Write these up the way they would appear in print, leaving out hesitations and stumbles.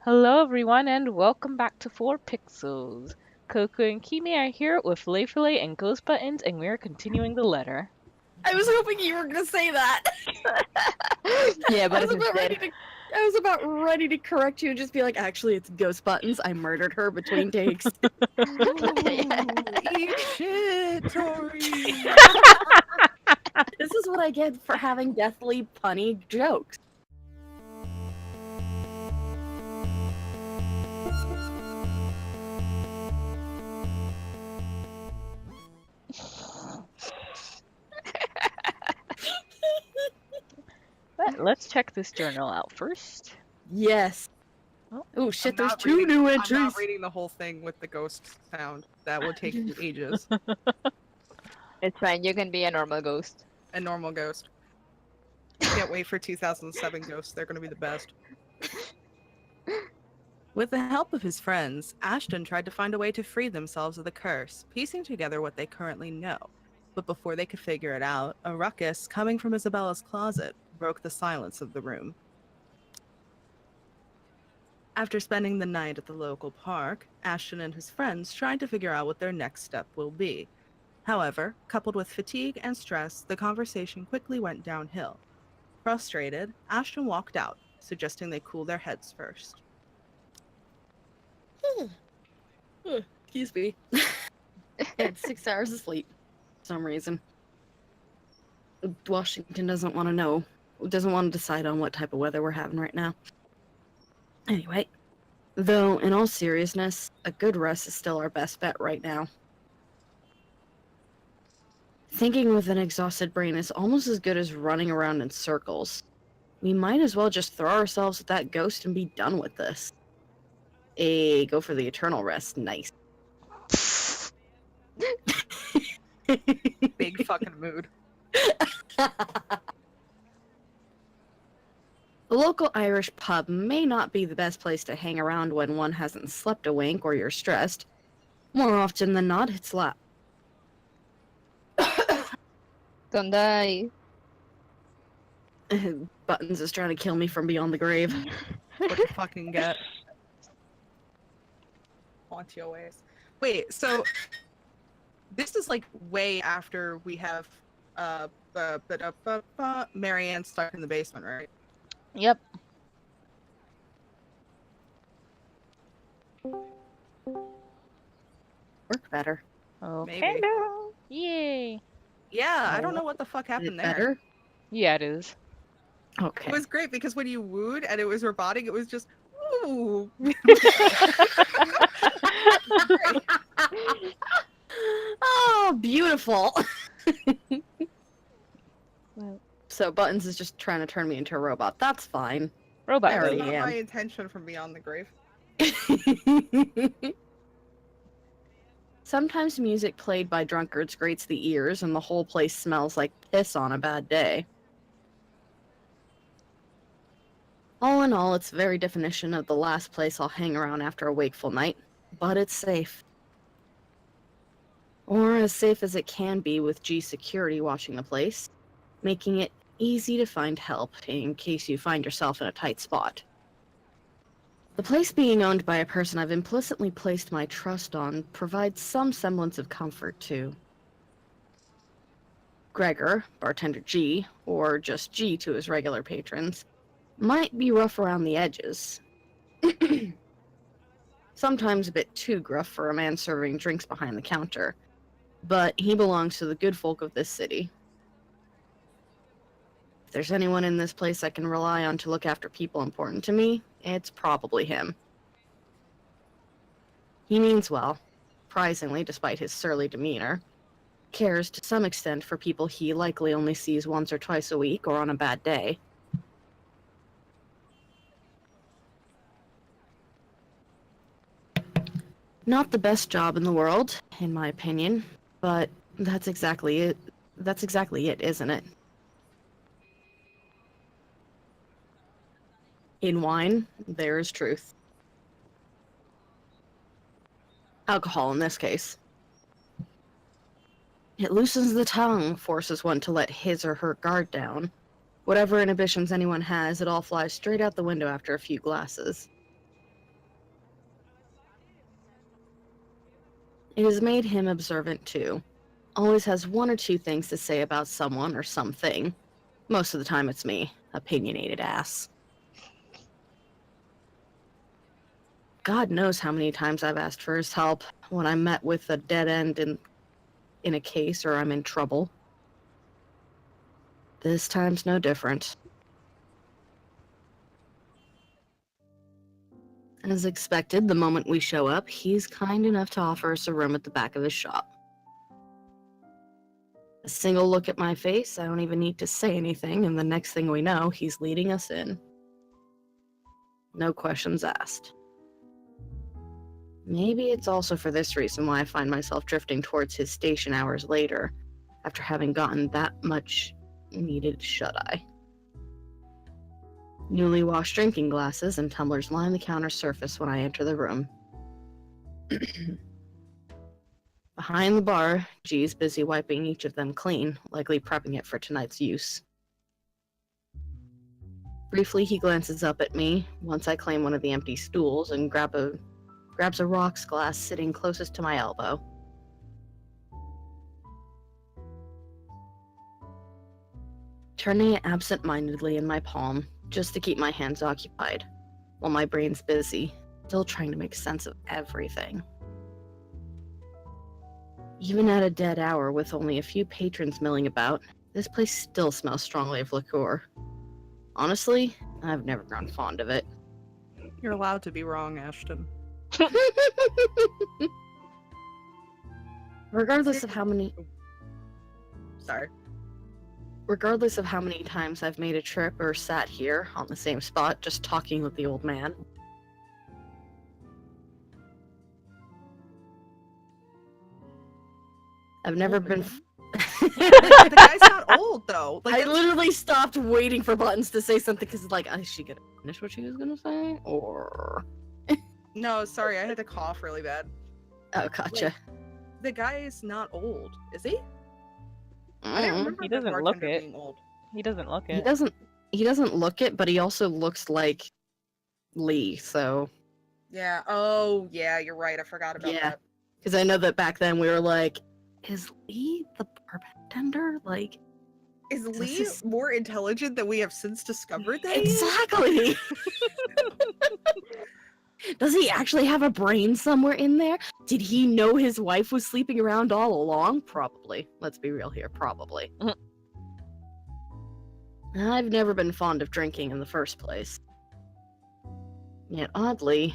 Hello, everyone, and welcome back to 4pixels. Coco and Kimi are here with Layfile and Ghost Buttons, and we're continuing the letter. I was hoping you were gonna say that. Yeah, I but was it's about ready instead. to. I was about ready to correct you and just be like, actually, it's Ghost Buttons. I murdered her between takes. Yeah. Eat shit, Tori. This is what I get for having deathly punny jokes. But let's check this journal out first. Yes. Oh. Oh shit! I'm There's not two reading- new I'm entries. not reading the whole thing with the ghost sound. That will take ages. It's fine, you can be a normal ghost. A normal ghost. Can't wait for 2007 ghosts. They're going to be the best. With the help of his friends, Ashton tried to find a way to free themselves of the curse, piecing together what they currently know. But before they could figure it out, a ruckus coming from Isabella's closet broke the silence of the room. After spending the night at the local park, Ashton and his friends tried to figure out what their next step will be. However, coupled with fatigue and stress, the conversation quickly went downhill. Frustrated, Ashton walked out, suggesting they cool their heads first. Excuse me. I had 6 hours of sleep for some reason. Washington doesn't want to know. Doesn't want to decide on what type of weather we're having right now. Anyway, though, in all seriousness, a good rest is still our best bet right now. Thinking with an exhausted brain is almost as good as running around in circles. We might as well just throw ourselves at that ghost and be done with this. Go for the eternal rest. Nice. Big fucking mood. The local Irish pub may not be the best place to hang around when one hasn't slept a wink or you're stressed. More often than not, it's loud. Don't die. Buttons is trying to kill me from beyond the grave. What you fucking get. Haunt your ways. Wait, so this is like way after we have Marianne stuck in the basement, right? Yep. Work better. Okay. Maybe. Yay. Yeah, I don't know what the fuck Is it happened there. better? Yeah, it is. Okay. It was great because when you wooed and it was robotic, it was just ooh. Oh, beautiful. Well, So Buttons is just trying to turn me into a robot. That's fine. robot. I That's already not am. my intention from beyond the grave. Sometimes music played by drunkards grates the ears and the whole place smells like piss on a bad day. All in all, it's the very definition of the last place I'll hang around after a wakeful night, but it's safe. Or as safe as it can be with G security watching the place, making it easy to find help in case you find yourself in a tight spot. The place being owned by a person I've implicitly placed my trust on provides some semblance of comfort, too. Gregor, bartender G, or just G to his regular patrons, might be rough around the edges. Sometimes a bit too gruff for a man serving drinks behind the counter, but he belongs to the good folk of this city. If there's anyone in this place I can rely on to look after people important to me, it's probably him. He means well, surprisingly, despite his surly demeanor, cares to some extent for people he likely only sees once or twice a week or on a bad day. Not the best job in the world, in my opinion, but that's exactly it. That's exactly it, isn't it? In wine, there is truth. Alcohol in this case. It loosens the tongue, forces one to let his or her guard down. Whatever inhibitions anyone has, it all flies straight out the window after a few glasses. It has made him observant too. Always has one or two things to say about someone or something. Most of the time it's me, opinionated ass. God knows how many times I've asked for his help when I'm met with a dead end in a case or I'm in trouble. This time's no different. As expected, the moment we show up, he's kind enough to offer us a room at the back of his shop. A single look at my face, I don't even need to say anything, and the next thing we know, he's leading us in. No questions asked. Maybe it's also for this reason why I find myself drifting towards his station hours later, after having gotten that much needed shut-eye. Newly washed drinking glasses and tumblers line the counter surface when I enter the room. Behind the bar, G's busy wiping each of them clean, likely prepping it for tonight's use. Briefly, he glances up at me once I claim one of the empty stools and grabs a rocks glass sitting closest to my elbow. Turning it absent-mindedly in my palm, just to keep my hands occupied, while my brain's busy, still trying to make sense of everything. Even at a dead hour with only a few patrons milling about, this place still smells strongly of liqueur. Honestly, I've never grown fond of it. You're allowed to be wrong, Ashton. Regardless of how many times I've made a trip or sat here on the same spot just talking with the old man. I've never been The guy's not old though. Like, I literally stopped waiting for Buttons to say something because like, is she gonna finish what she was gonna say? Or no, sorry, I had to cough really bad. oh, gotcha. The guy is not old, is he? I didn't remember He the doesn't look bartender it. being old. He doesn't look He it. doesn't look it, but he also looks like Lee, so Yeah. Oh, yeah. You're right. I forgot about Yeah. that. because I know that back then we were like, is Lee the bartender? Like, Is this Lee is- more intelligent than we have since discovered that? he is? exactly. Does he actually have a brain somewhere in there? Did he know his wife was sleeping around all along? Probably. Let's be real here. Probably. Mhm. I've never been fond of drinking in the first place. Yet oddly,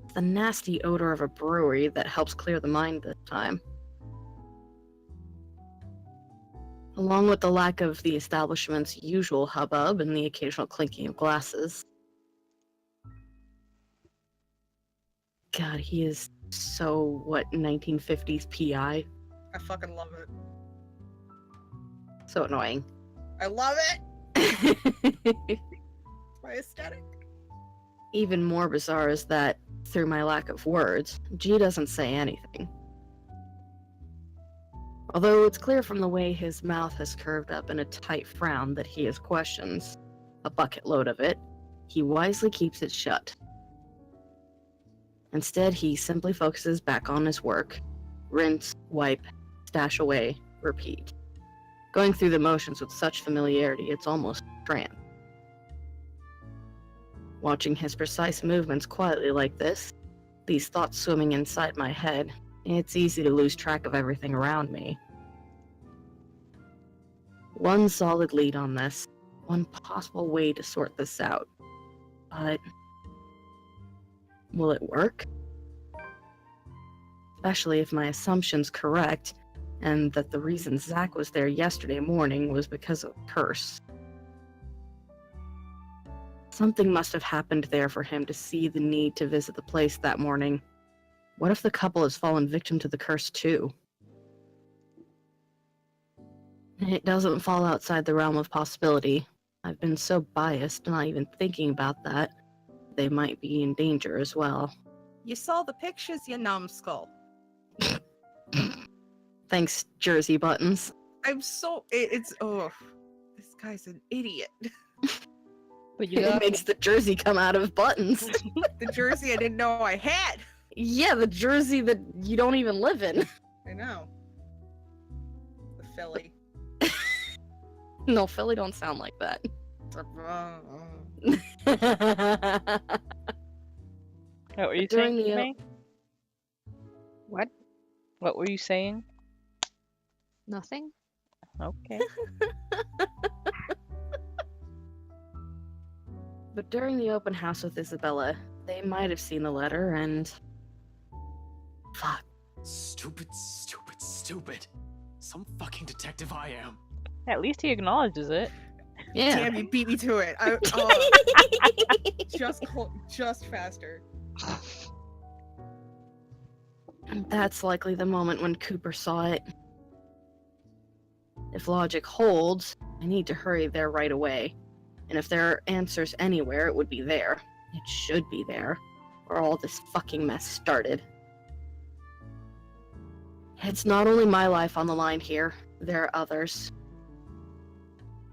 it's the nasty odor of a brewery that helps clear the mind this time. Along with the lack of the establishment's usual hubbub and the occasional clinking of glasses. God, he is so, 1950s PI? I fucking love it. So annoying. I love it. My aesthetic. Even more bizarre is that, through my lack of words, G doesn't say anything. Although it's clear from the way his mouth has curved up in a tight frown that he has questions, a bucket load of it, he wisely keeps it shut. Instead, he simply focuses back on his work. Rinse, wipe, stash away, repeat. Going through the motions with such familiarity, it's almost trance. Watching his precise movements quietly like this, these thoughts swimming inside my head, it's easy to lose track of everything around me. One solid lead on this, one possible way to sort this out. But will it work? Especially if my assumption's correct, and that the reason Zach was there yesterday morning was because of a curse. Something must have happened there for him to see the need to visit the place that morning. What if the couple has fallen victim to the curse too? It doesn't fall outside the realm of possibility. I've been so biased, not even thinking about that. They might be in danger as well. You saw the pictures, you numbskull. Thanks, Jersey Buttons. I'm so. Oh, this guy's an idiot. But you It got makes the jersey come out of Buttons. The jersey I didn't know I had. Yeah, the Jersey that you don't even live in. I know. The Philly. No, Philly don't sound like that. What were you During saying, the May? What? What were you saying? Nothing? Okay. But during the open house with Isabella, they might have seen the letter and... Fuck. Stupid, stupid, stupid. Some fucking detective I am. At least he acknowledges it. Yeah. Damn, you beat me to it. Just faster. That's likely the moment when Cooper saw it. If logic holds, I need to hurry there right away. And if there are answers anywhere, it would be there. It should be there. Where all this fucking mess started. It's not only my life on the line here. There are others.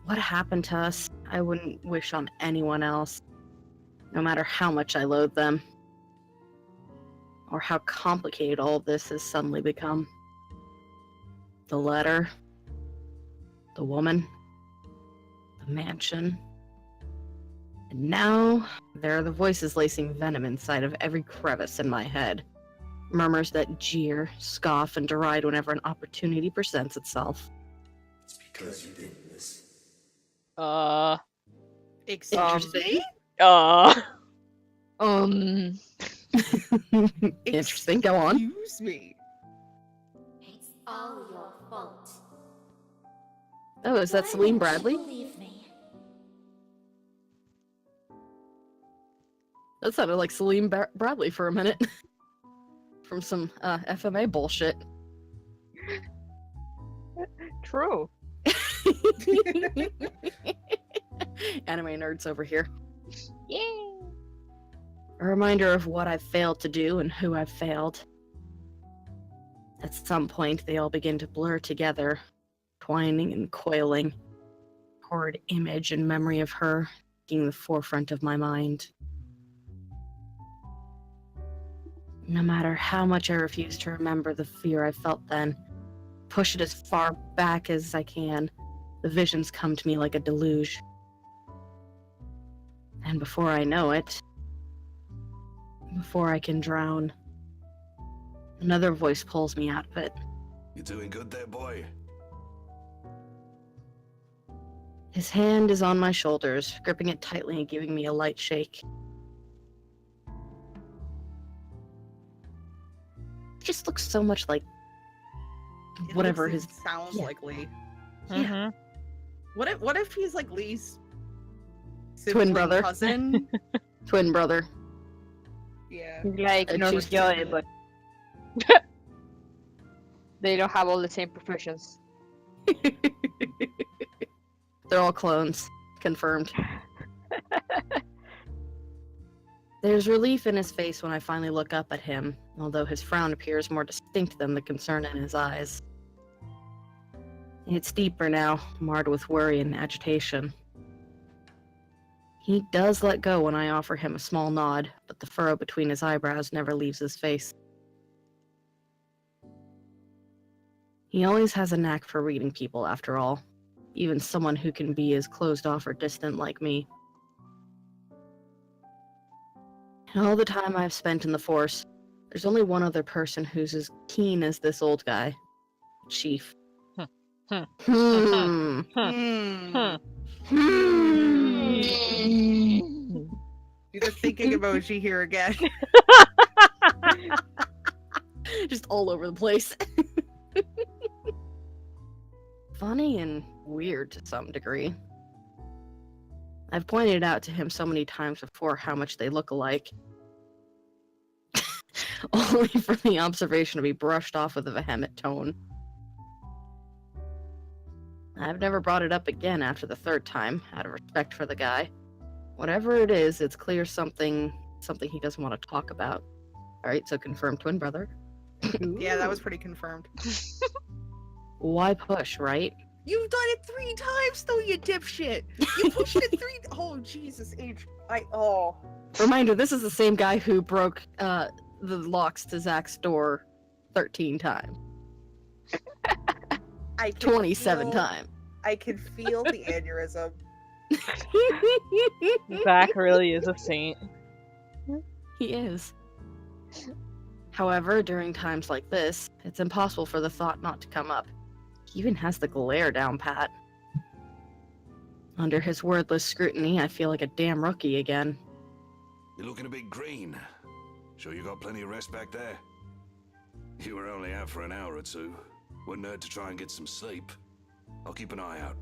What happened to us, I wouldn't wish on anyone else. No matter how much I loathe them. Or how complicated all of this has suddenly become. The letter. The woman. The mansion. And now, there are the voices lacing venom inside of every crevice in my head. Murmurs that jeer, scoff, and deride whenever an opportunity presents itself. It's because you didn't listen. Interesting. Interesting, go on. Excuse me. It's all your fault. Oh, is that Why Celine won't you Bradley? believe me? That sounded like Celine Bradley for a minute. From some FMA bullshit. True. Anime nerds over here. Yay! A reminder of what I've failed to do and who I've failed. At some point, they all begin to blur together, twining and coiling. Horrid image and memory of her taking the forefront of my mind. No matter how much I refuse to remember the fear I felt then, push it as far back as I can, the visions come to me like a deluge. And before I know it, before I can drown, another voice pulls me out of it. You doing good there, boy? His hand is on my shoulders, gripping it tightly and giving me a light shake. He just looks so much like It whatever looks his... and sounds yeah. like Lee. Mm-hmm. What if he's like Lee's Twin sibling brother. cousin? twin brother. Yeah. Like Norman she's- Joy, but they don't have all the same professions. They're all clones. Confirmed. There's relief in his face when I finally look up at him, although his frown appears more distinct than the concern in his eyes. It's deeper now, marred with worry and agitation. He does let go when I offer him a small nod, but the furrow between his eyebrows never leaves his face. He always has a knack for reading people, after all, even someone who can be as closed off or distant like me. In all the time I've spent in the Force, there's only one other person who's as keen as this old guy. Chief. Hmm. Hmm. Hmm. Hmm. You're the thinking emoji here again. Just all over the place. Funny and weird to some degree. I've pointed out to him so many times before how much they look alike. Only for the observation to be brushed off with a vehement tone. I've never brought it up again after the third time, out of respect for the guy. Whatever it is, it's clear something he doesn't want to talk about. Alright, so confirmed twin brother. Yeah, that was pretty confirmed. Why push, right? You've done it 3 times though, you dipshit! You pushed it 3 Oh Jesus H. Oh. Reminder, this is the same guy who broke the locks to Zach's door 13 times. I can 27 feel- times. I can feel the aneurysm. Zach really is a saint. He is. However, during times like this, it's impossible for the thought not to come up. He even has the glare down pat. Under his wordless scrutiny, I feel like a damn rookie again. You're looking a bit green. Sure you got plenty of rest back there? You were only out for an hour or two. Wouldn't hurt to try and get some sleep. I'll keep an eye out.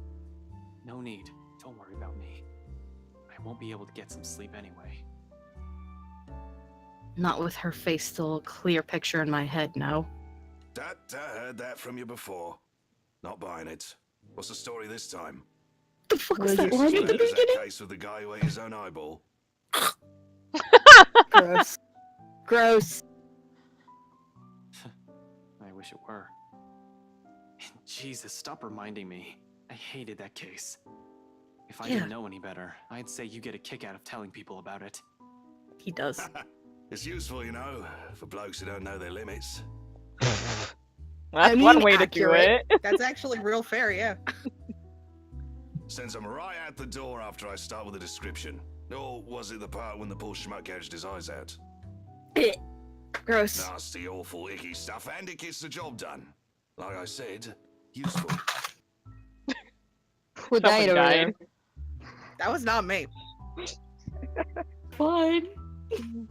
No need. Don't worry about me. I won't be able to get some sleep anyway. Not with her face still a clear picture in my head, no. I heard that from you before. Not buying it. What's the story this time? The fuck was Well, that you line see- at the Is that beginning? case with the guy who ate his own eyeball? Gross. Gross. I wish it were. Jesus, stop reminding me. I hated that case. If I Yeah. didn't know any better, I'd say you get a kick out of telling people about it. He does. It's useful, you know, for blokes who don't know their limits. That's mean, one way to accurate. do it. That's actually real fair, yeah. Sends them right out the door after I start with the description. Or was it the part when the poor schmuck gouged his eyes out? Gross. Nasty, awful, icky stuff, and it gets the job done. Like I said, useful. Who died Someone over died. That was not me. Fine. there?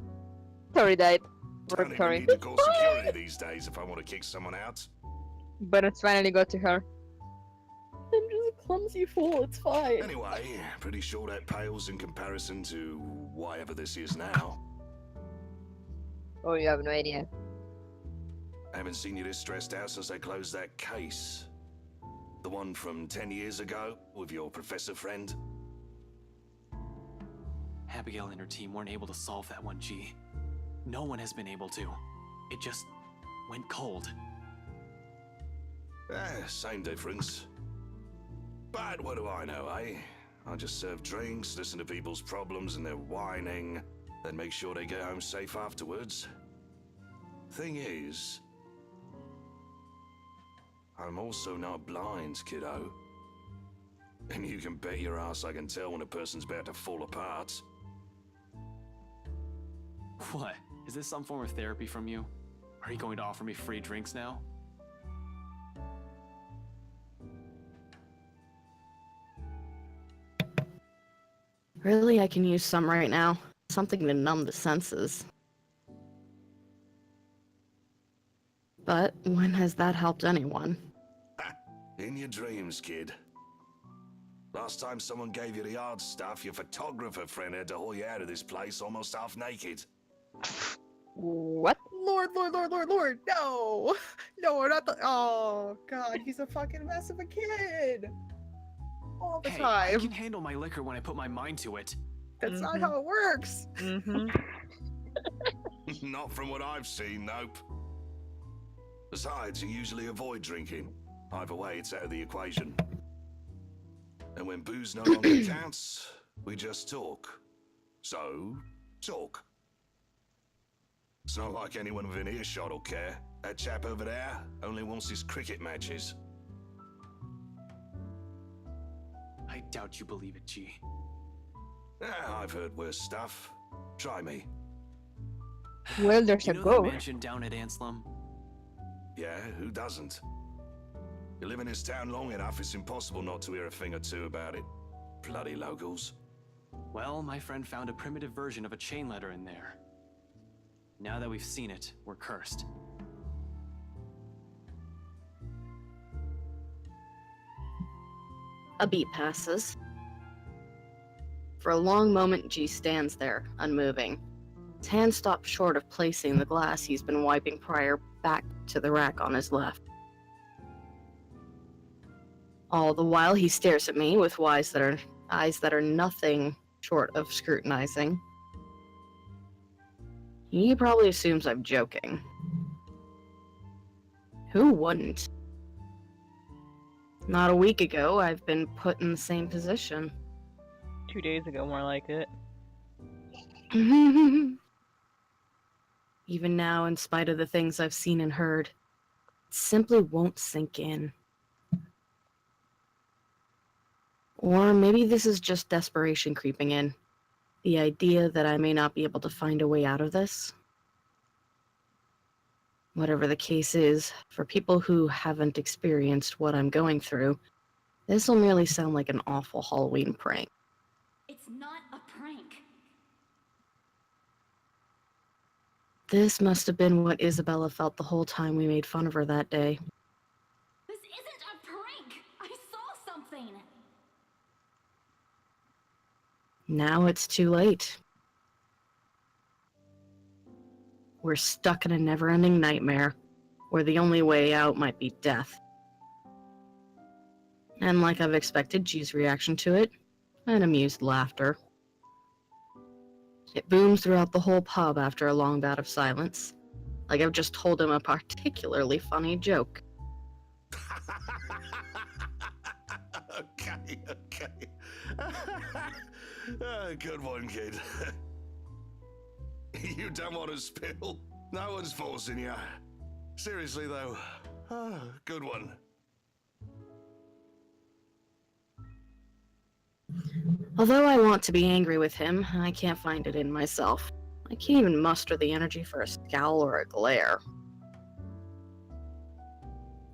Tori died. Don't even Tori. need to call security these days if I want to kick someone out. But it's finally got to her. I'm just a clumsy fool, it's fine. Anyway, pretty sure that pales in comparison to whatever this is now. Oh, you have no idea. I haven't seen you this stressed out since they closed that case. The one from 10 years ago with your professor friend. Abigail and her team weren't able to solve that one, G. No one has been able to. It just went cold. Same difference. But what do I know, eh? I just serve drinks, listen to people's problems and their whining, then make sure they get home safe afterwards. Thing is, I'm also not blind, kiddo. And you can bet your ass I can tell when a person's about to fall apart. What? Is this some form of therapy from you? Are you going to offer me free drinks now? Really, I can use some right now. Something to numb the senses. But when has that helped anyone? In your dreams, kid. Last time someone gave you the hard stuff, your photographer friend had to haul you out of this place almost half naked. What? Lord, no! No, we're not the. Oh, God, he's a fucking mess of a kid! All the Hey, I time. can handle my liquor when I put my mind to it. That's not Mhm. how it works. Mm-hmm. Not from what I've seen, nope. Besides, you usually avoid drinking. Either way, it's out of the equation. And when booze no longer counts, we just talk. So, talk. It's not like anyone within earshot will care. That chap over there only wants his cricket matches. I doubt you believe it, G. I've heard worse stuff. Try me. Well, there's You a know that go. mansion down at Anslum? Yeah, who doesn't? You live in this town long enough, it's impossible not to hear a thing or two about it. Bloody locals. Well, my friend found a primitive version of a chain letter in there. Now that we've seen it, we're cursed. A beat passes. For a long moment, G stands there, unmoving. His hand stops short of placing the glass he's been wiping prior back to the rack on his left. All the while, he stares at me with eyes that are nothing short of scrutinizing. He probably assumes I'm joking. Who wouldn't? Not a week ago, I've been put in the same position. 2 days ago, more like it. Even now, in spite of the things I've seen and heard, it simply won't sink in. Or maybe this is just desperation creeping in. The idea that I may not be able to find a way out of this. Whatever the case is, for people who haven't experienced what I'm going through, this will merely sound like an awful Halloween prank. It's not a prank. This must have been what Isabella felt the whole time we made fun of her that day. This isn't a prank. I saw something. Now it's too late. We're stuck in a never-ending nightmare, where the only way out might be death. And like I've expected G's reaction to it, an amused laughter. It booms throughout the whole pub after a long bout of silence, like I've just told him a particularly funny joke. Okay. Good one, kid. You don't want to spill. No one's forcing you. Seriously, though. Good one. Although I want to be angry with him, I can't find it in myself. I can't even muster the energy for a scowl or a glare.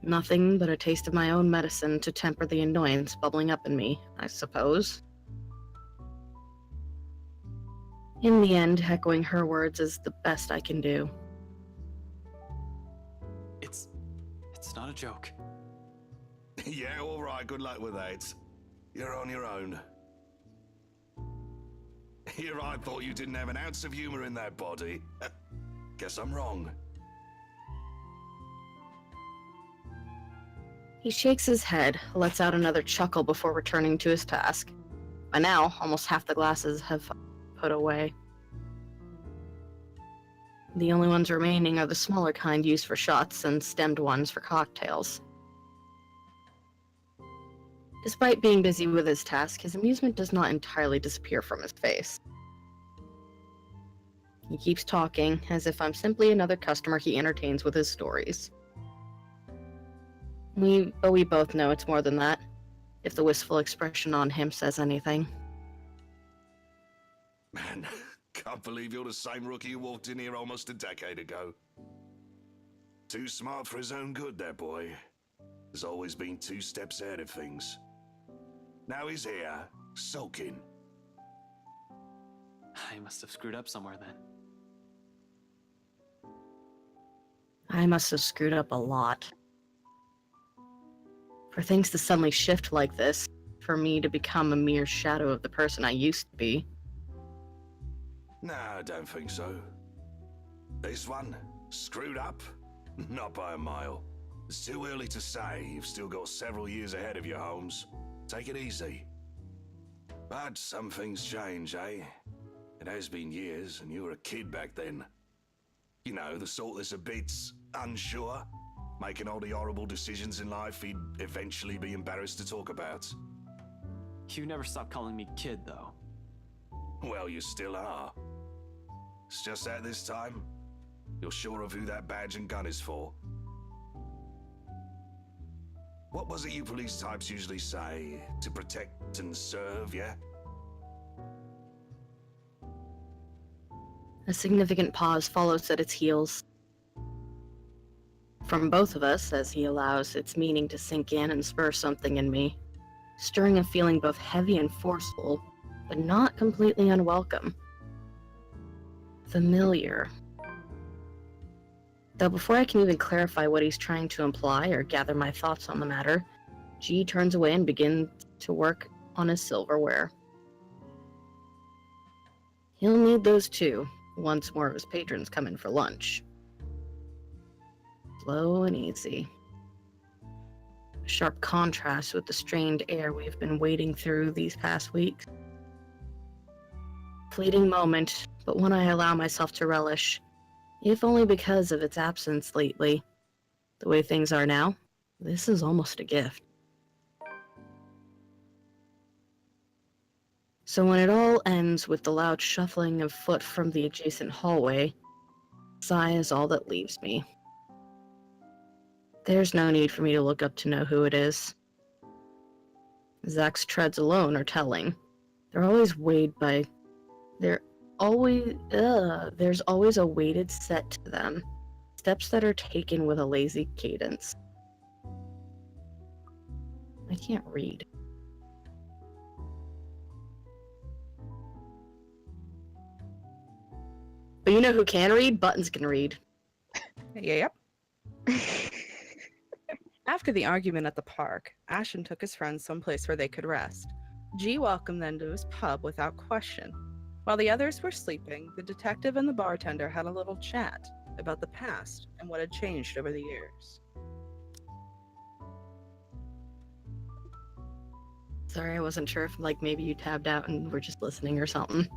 Nothing but a taste of my own medicine to temper the annoyance bubbling up in me, I suppose. In the end, echoing her words is the best I can do. It's not a joke. Yeah, all right. Good luck with that. You're on your own. Here, I thought you didn't have an ounce of humor in that body. Guess I'm wrong. He shakes his head, lets out another chuckle before returning to his task. By now, almost half the glasses have put away. The only ones remaining are the smaller kind used for shots and stemmed ones for cocktails. Despite being busy with his task, his amusement does not entirely disappear from his face. He keeps talking, as if I'm simply another customer he entertains with his stories. But we both know it's more than that, if the wistful expression on him says anything. Man, can't believe you're the same rookie who walked in here almost a decade ago. Too smart for his own good, that boy. Has always been 2 steps ahead of things. Now he's here, sulking. I must have screwed up somewhere then. I must have screwed up a lot. For things to suddenly shift like this, for me to become a mere shadow of the person I used to be. Nah, I don't think so. This one, screwed up? Not by a mile. It's too early to say. You've still got several years ahead of you, Holmes. Take it easy. But some things change, eh? It has been years, and you were a kid back then. You know, the sort that's a bit unsure, making all the horrible decisions in life he'd eventually be embarrassed to talk about. You never stopped calling me kid, though. Well, you still are. It's just that this time, you're sure of who that badge and gun is for. What was it you police types usually say? To protect and serve, yeah? A significant pause follows at its heels. From both of us, as he allows its meaning to sink in and spur something in me, stirring a feeling both heavy and forceful, but not completely unwelcome. Familiar. Though before I can even clarify what he's trying to imply or gather my thoughts on the matter, G turns away and begins to work on his silverware. He'll need those too, once more of his patrons come in for lunch. Slow and easy. A sharp contrast with the strained air we've been wading through these past weeks. Fleeting moment, but one I allow myself to relish, if only because of its absence lately. The way things are now, this is almost a gift. So when it all ends with the loud shuffling of foot from the adjacent hallway, Sigh is all that leaves me. There's no need for me to look up to know who it is. Zach's treads alone are telling. They're always weighed by... They're always... There's always a weighted set to them. Steps that are taken with a lazy cadence. I can't read. But you know who can read? Buttons can read. Yep. After the argument at the park, Ashton took his friends someplace where they could rest. G welcomed them to his pub without question. While the others were sleeping, the detective and the bartender had a little chat about the past and what had changed over the years. Sorry, I wasn't sure if maybe you tabbed out and were just listening or something.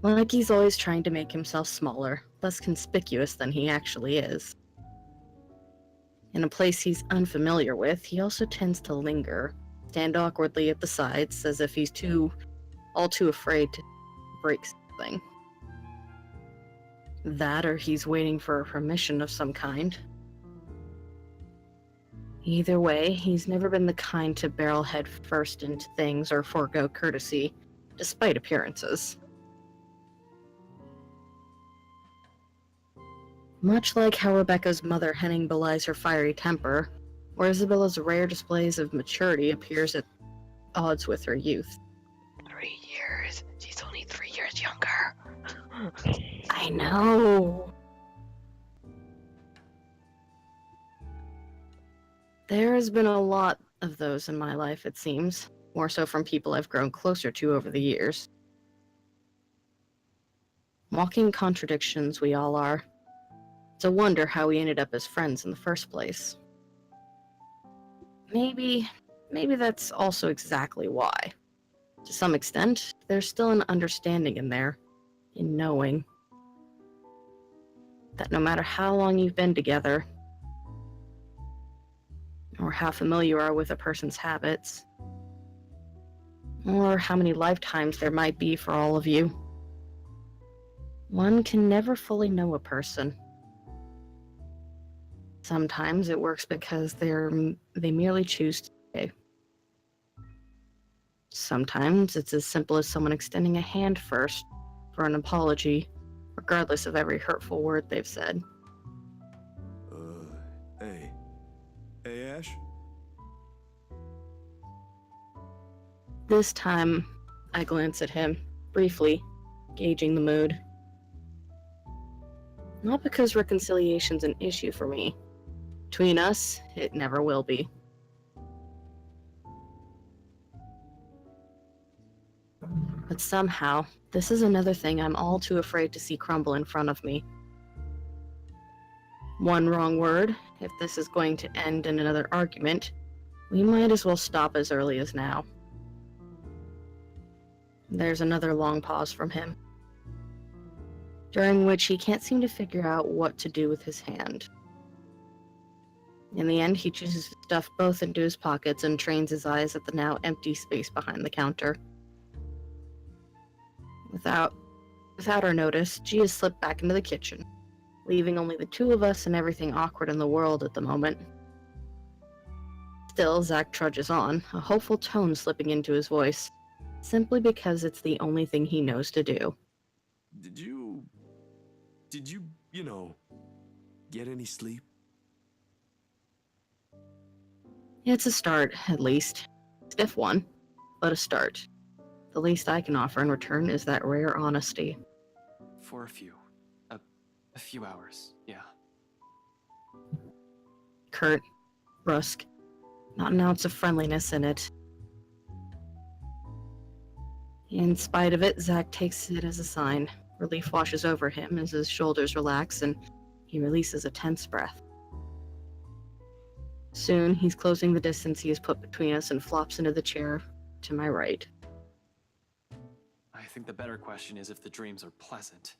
Like he's always trying to make himself smaller, less conspicuous than he actually is. In a place he's unfamiliar with, he also tends to linger, stand awkwardly at the sides as if he's all too afraid to break something. That or he's waiting for a permission of some kind. Either way, he's never been the kind to barrel head first into things or forego courtesy, despite appearances. Much like how Rebecca's mother Henning belies her fiery temper, or Isabella's rare displays of maturity appears at odds with her youth. 3 years. She's only 3 years younger. I know. There has been a lot of those in my life, it seems, more so from people I've grown closer to over the years. Walking contradictions we all are. It's a wonder how we ended up as friends in the first place. Maybe that's also exactly why. To some extent, there's still an understanding in there, in knowing that no matter how long you've been together, or how familiar you are with a person's habits, or how many lifetimes there might be for all of you, one can never fully know a person. Sometimes it works because they merely choose to stay. Sometimes it's as simple as someone extending a hand first for an apology, regardless of every hurtful word they've said. Hey, Ash? This time, I glance at him, briefly, gauging the mood. Not because reconciliation's an issue for me. Between us, it never will be. But somehow, this is another thing I'm all too afraid to see crumble in front of me. One wrong word, if this is going to end in another argument, we might as well stop as early as now. There's another long pause from him, during which he can't seem to figure out what to do with his hand. In the end, he chooses to stuff both into his pockets and trains his eyes at the now empty space behind the counter. Without our notice, G has slipped back into the kitchen, leaving only the two of us and everything awkward in the world at the moment. Still, Zach trudges on, a hopeful tone slipping into his voice, simply because it's the only thing he knows to do. Did you, get any sleep? It's a start, at least. Stiff one, but a start. The least I can offer in return is that rare honesty. For a few hours, yeah. Curt, brusque, not an ounce of friendliness in it. In spite of it, Zach takes it as a sign. Relief washes over him as his shoulders relax and he releases a tense breath. Soon, he's closing the distance he has put between us and flops into the chair to my right. I think the better question is if the dreams are pleasant.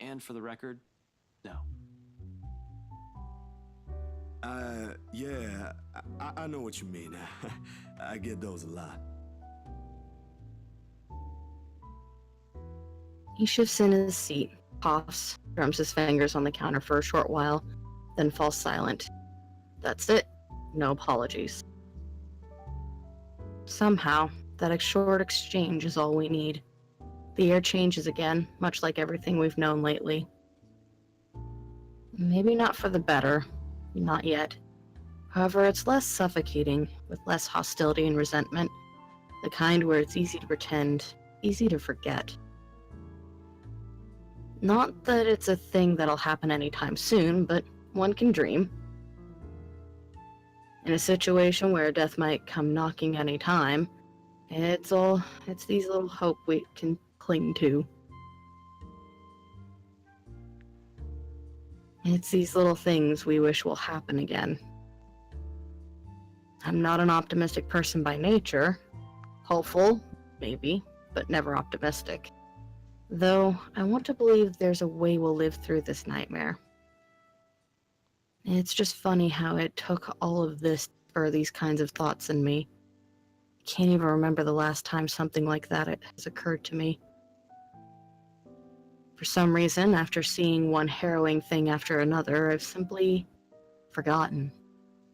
And for the record, no. Yeah, I know what you mean. I get those a lot. He shifts in his seat, coughs, drums his fingers on the counter for a short while, then falls silent. That's it. No apologies. Somehow, that short exchange is all we need. The air changes again, much like everything we've known lately. Maybe not for the better. Not yet. However, it's less suffocating, with less hostility and resentment. The kind where it's easy to pretend, easy to forget. Not that it's a thing that'll happen anytime soon, but one can dream. In a situation where death might come knocking any time, it's these little hope we can cling to. It's these little things we wish will happen again. I'm not an optimistic person by nature. Hopeful, maybe, but never optimistic. Though, I want to believe there's a way we'll live through this nightmare. It's just funny how it took all of this to spur these kinds of thoughts in me. I can't even remember the last time something like that has occurred to me. For some reason, after seeing one harrowing thing after another, I've simply forgotten.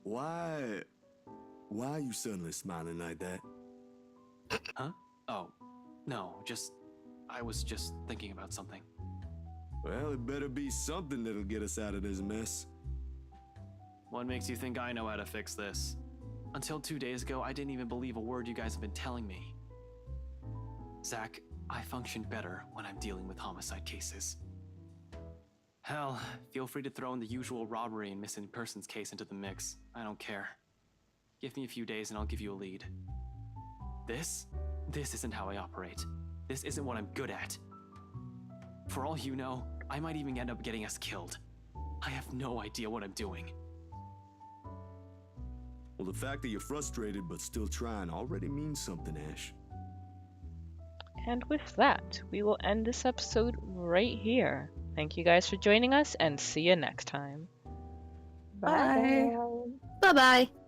Why are you suddenly smiling like that? Huh? Oh, no, I was just thinking about something. Well, it better be something that'll get us out of this mess. What makes you think I know how to fix this? Until 2 days ago, I didn't even believe a word you guys have been telling me. Zach, I function better when I'm dealing with homicide cases. Hell, feel free to throw in the usual robbery and missing persons case into the mix. I don't care. Give me a few days and I'll give you a lead. This isn't how I operate. This isn't what I'm good at. For all you know, I might even end up getting us killed. I have no idea what I'm doing. Well, the fact that you're frustrated but still trying already means something, Ash. And with that, we will end this episode right here. Thank you guys for joining us, and see you next time. Bye. Bye-bye!